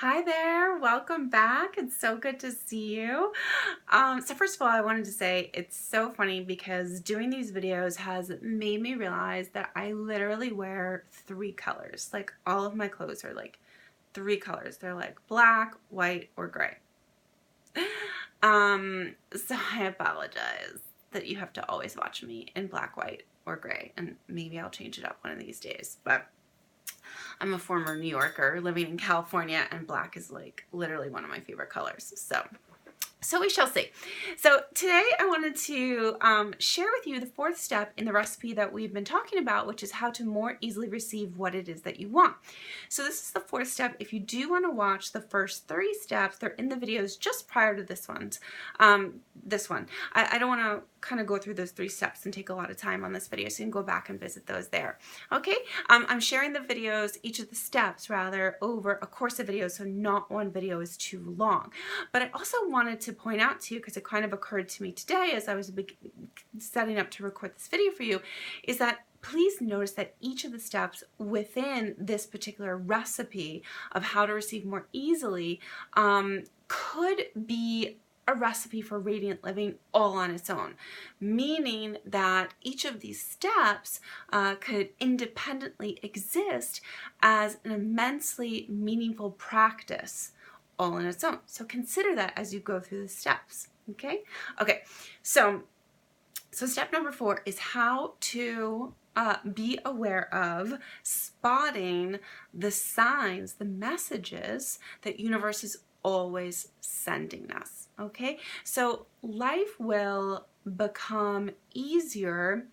Hi there, welcome back. It's so good to see you. So first of all, I wanted to say it's so funny because doing these videos has made me realize that I literally wear three colors. Like all of my clothes are like three colors. They're like black, white, or gray. So I apologize that you have to always watch me in black, white, or gray, and maybe I'll change it up one of these days, but I'm a former New Yorker living in California, and black is like literally one of my favorite colors. So we shall see. So today I wanted to share with you the fourth step in the recipe that we've been talking about, which is how to more easily receive what it is that you want. So this is the fourth step. If you do want to watch the first three steps, they're in the videos just prior to this one. I don't want to kind of go through those three steps and take a lot of time on this video, so you can go back and visit those there. Okay, I'm sharing the videos, each of the steps rather, over a course of videos, so not one video is too long. But I also wanted to point out to you, because it kind of occurred to me today as I was setting up to record this video for you, is that please notice that each of the steps within this particular recipe of how to receive more easily could be a recipe for radiant living all on its own, meaning that each of these steps could independently exist as an immensely meaningful practice all on its own. So consider that as you go through the steps. Okay, so step number 4 is how to be aware of spotting the signs, the messages that universe is always sending us. Okay, so life will become easier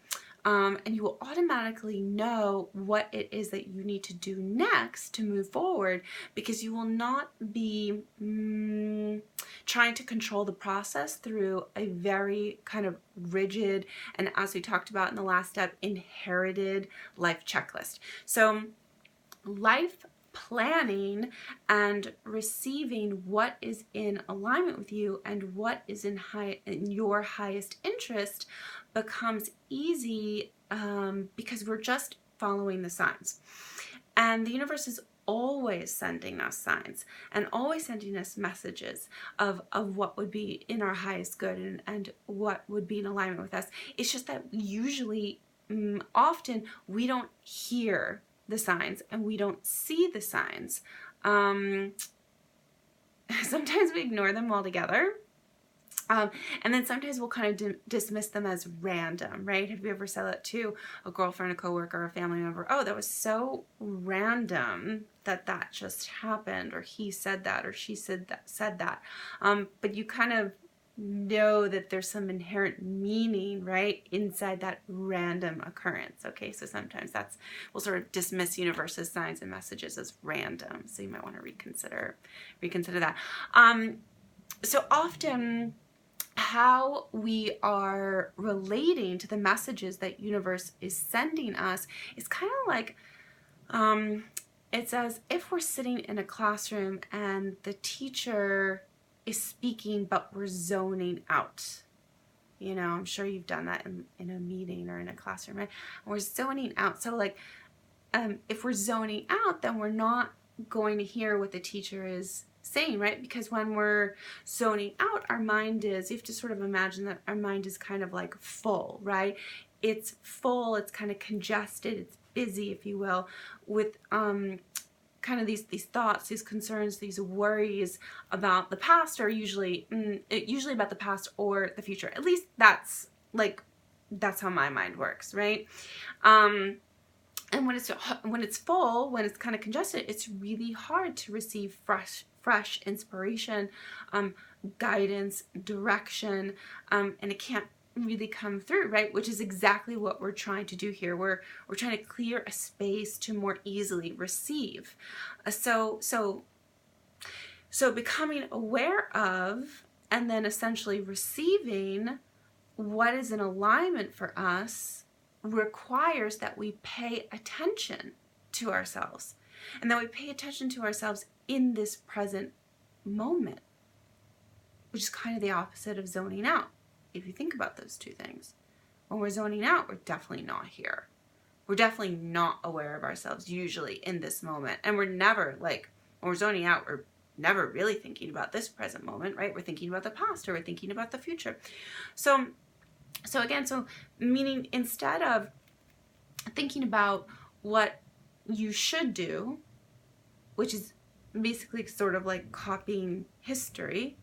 and you will automatically know what it is that you need to do next to move forward, because you will not be trying to control the process through a very kind of rigid and, as we talked about in the last step, inherited life checklist. So life planning and receiving what is in alignment with you and what is in your highest interest becomes easy because we're just following the signs. And the universe is always sending us signs and always sending us messages of what would be in our highest good and what would be in alignment with us. It's just that usually, often, we don't hear the signs and we don't see the signs. Sometimes we ignore them altogether. And then sometimes we'll kind of dismiss them as random, right? Have you ever said that to a girlfriend, a coworker, a family member? Oh, that was so random that just happened, or he said that, or she said that. But you kind of know that there's some inherent meaning, right, inside that random occurrence. Okay, so sometimes we'll sort of dismiss universe's signs and messages as random. So you might want to reconsider that. So often, how we are relating to the messages that universe is sending us is kind of like, it's as if we're sitting in a classroom and the teacher is speaking, but we're zoning out. You know, I'm sure you've done that in a meeting or in a classroom, right? And we're zoning out. So like, if we're zoning out, then we're not going to hear what the teacher is saying, right? Because when we're zoning out, our mind is, you have to sort of imagine that our mind is kind of like full, right? It's full, it's kind of congested, it's busy, if you will, with kind of these thoughts, these concerns, these worries about the past, or usually about the past or the future. At least that's how my mind works, right? And when it's full, when it's kind of congested, it's really hard to receive fresh inspiration, guidance, direction, and it can't really come through, right? Which is exactly what we're trying to do here. We're trying to clear a space to more easily receive. So becoming aware of and then essentially receiving what is in alignment for us requires that we pay attention to ourselves, and that we pay attention to ourselves in this present moment, which is kind of the opposite of zoning out. If you think about those two things, when we're zoning out, we're definitely not here. We're definitely not aware of ourselves usually in this moment, and we're never, like, when we're zoning out, we're never really thinking about this present moment, right? We're thinking about the past, or we're thinking about the future. So meaning instead of thinking about what you should do, which is basically sort of like copying history,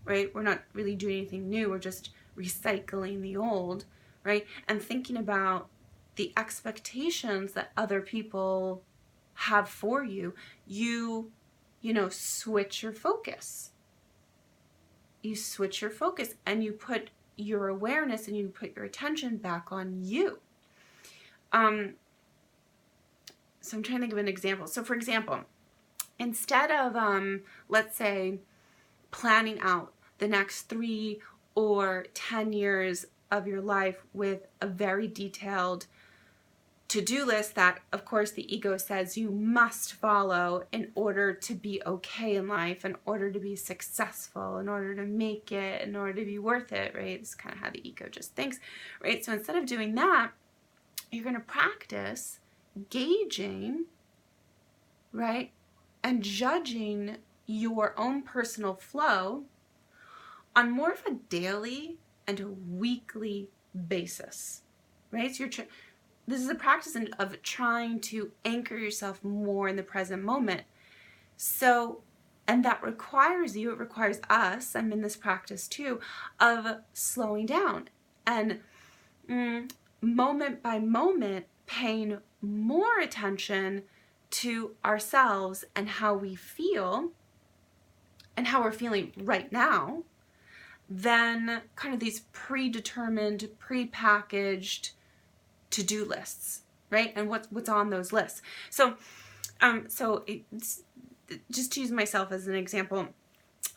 right? We're not really doing anything new. We're just recycling the old, right? And thinking about the expectations that other people have for you, you switch your focus. You switch your focus and you put your awareness and you put your attention back on you. So I'm trying to think of an example. So for example, instead of, let's say, planning out the next 3 or 10 years of your life with a very detailed to-do list that, of course, the ego says you must follow in order to be okay in life, in order to be successful, in order to make it, in order to be worth it, right? It's kind of how the ego just thinks, right? So instead of doing that, you're going to practice gauging, right, and judging your own personal flow on more of a daily and a weekly basis, right? So this is a practice of trying to anchor yourself more in the present moment. So, and that requires you, it requires us, I'm in this practice too, of slowing down and moment by moment paying more attention to ourselves and how we feel and how we're feeling right now than kind of these predetermined, prepackaged to-do lists, right? And what's on those lists. So it's, just to use myself as an example,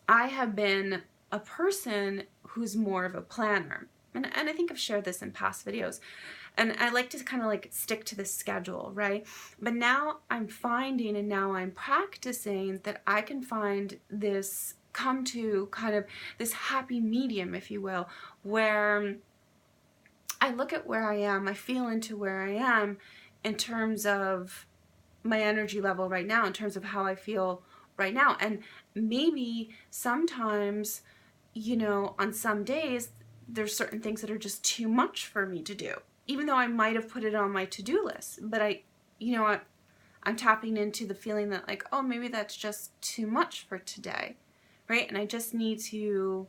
I have been a person who's more of a planner. And I think I've shared this in past videos. And I like to kind of like stick to the schedule, right? But now I'm finding and now I'm practicing that I can find this, come to kind of this happy medium, if you will, where I look at where I am, I feel into where I am in terms of my energy level right now, in terms of how I feel right now. And maybe sometimes, on some days, there's certain things that are just too much for me to do, even though I might have put it on my to-do list. But I'm tapping into the feeling that like, oh, maybe that's just too much for today, right? And I just need to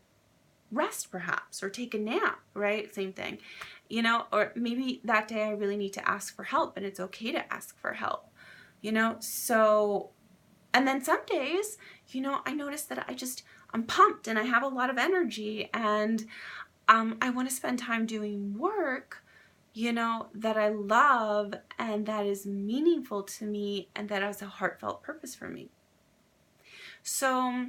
rest perhaps, or take a nap, right? Same thing, or maybe that day I really need to ask for help, and it's okay to ask for help, so, and then some days, I notice that I'm pumped and I have a lot of energy, and I want to spend time doing work, that I love and that is meaningful to me and that has a heartfelt purpose for me. So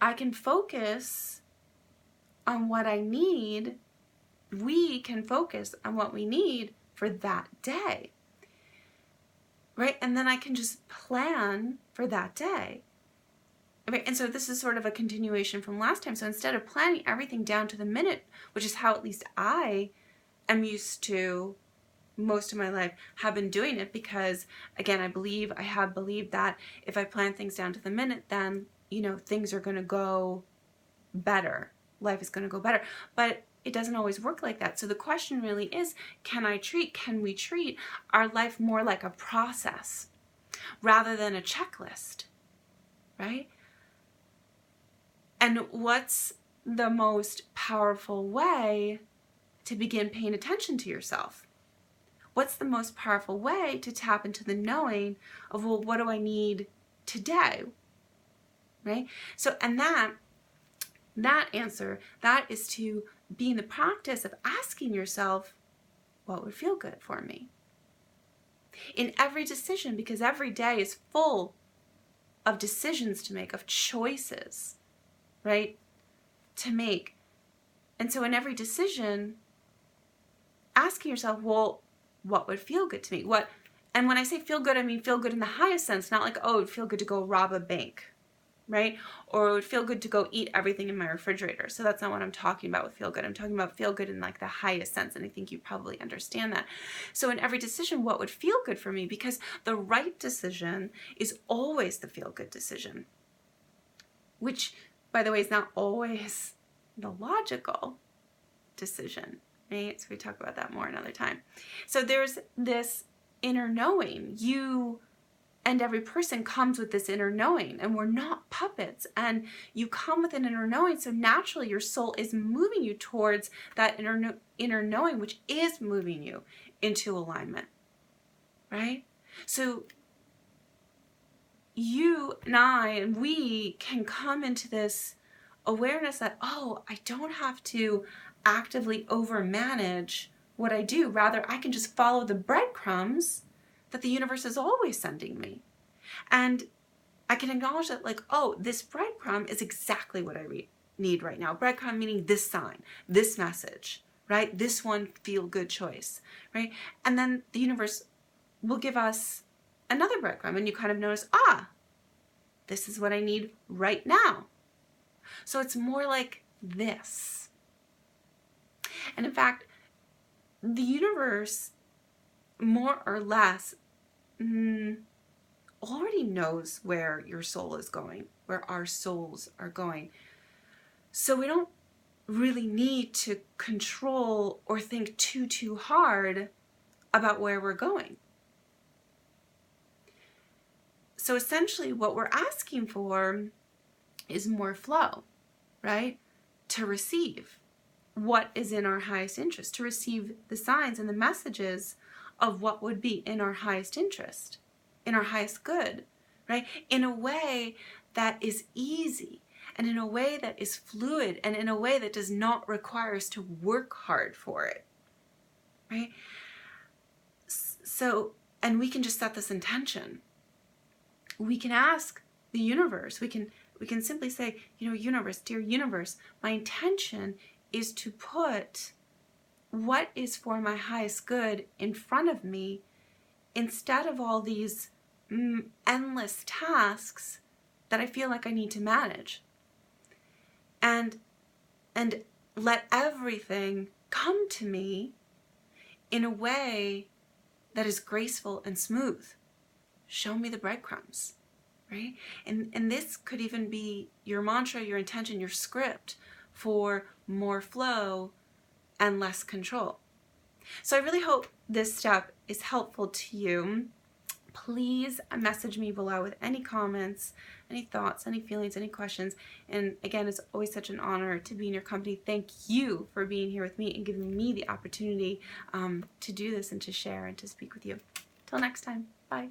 I can focus on what I need. We can focus on what we need for that day, right? And then I can just plan for that day. Okay, and so this is sort of a continuation from last time. So instead of planning everything down to the minute, which is how at least I am used to most of my life, have been doing it, because again, I have believed that if I plan things down to the minute, then things are going to go better. Life is going to go better. But it doesn't always work like that. So the question really is, can we treat our life more like a process rather than a checklist, right? And what's the most powerful way to begin paying attention to yourself? What's the most powerful way to tap into the knowing of, well, what do I need today? Right? So, and that answer, that is to be in the practice of asking yourself, what would feel good for me? In every decision, because every day is full of decisions to make, of choices, right, to make. And so in every decision, asking yourself, well, what would feel good to me? And when I say feel good, I mean feel good in the highest sense, not like, oh, it would feel good to go rob a bank, right? Or it would feel good to go eat everything in my refrigerator. So that's not what I'm talking about with feel good. I'm talking about feel good in like the highest sense, and I think you probably understand that. So in every decision, what would feel good for me? Because the right decision is always the feel good decision, which, by the way, is not always the logical decision, right? So we talk about that more another time. So there's this inner knowing. You and every person comes with this inner knowing, and we're not puppets, and you come with an inner knowing, so naturally your soul is moving you towards that inner knowing, which is moving you into alignment, right? So you and I and we can come into this awareness that, oh, I don't have to actively overmanage what I do. Rather, I can just follow the breadcrumbs that the universe is always sending me. And I can acknowledge that, like, oh, this breadcrumb is exactly what I need right now. Breadcrumb meaning this sign, this message, right? This one feel good choice, right? And then the universe will give us another breadcrumb, and you kind of notice, ah, this is what I need right now. So it's more like this. And in fact, the universe more or less already knows where your soul is going, where our souls are going. So we don't really need to control or think too hard about where we're going. So essentially what we're asking for is more flow, right? To receive what is in our highest interest, to receive the signs and the messages of what would be in our highest interest, in our highest good, right? In a way that is easy, and in a way that is fluid, and in a way that does not require us to work hard for it, right? So, and we can just set this intention. We can ask the universe, we can simply say, you know, universe, dear universe, my intention is to put what is for my highest good in front of me instead of all these endless tasks that I feel like I need to manage. And let everything come to me in a way that is graceful and smooth. Show me the breadcrumbs, right? And this could even be your mantra, your intention, your script for more flow and less control. So I really hope this step is helpful to you. Please message me below with any comments, any thoughts, any feelings, any questions. And again, it's always such an honor to be in your company. Thank you for being here with me and giving me the opportunity to do this and to share and to speak with you. Till next time, bye.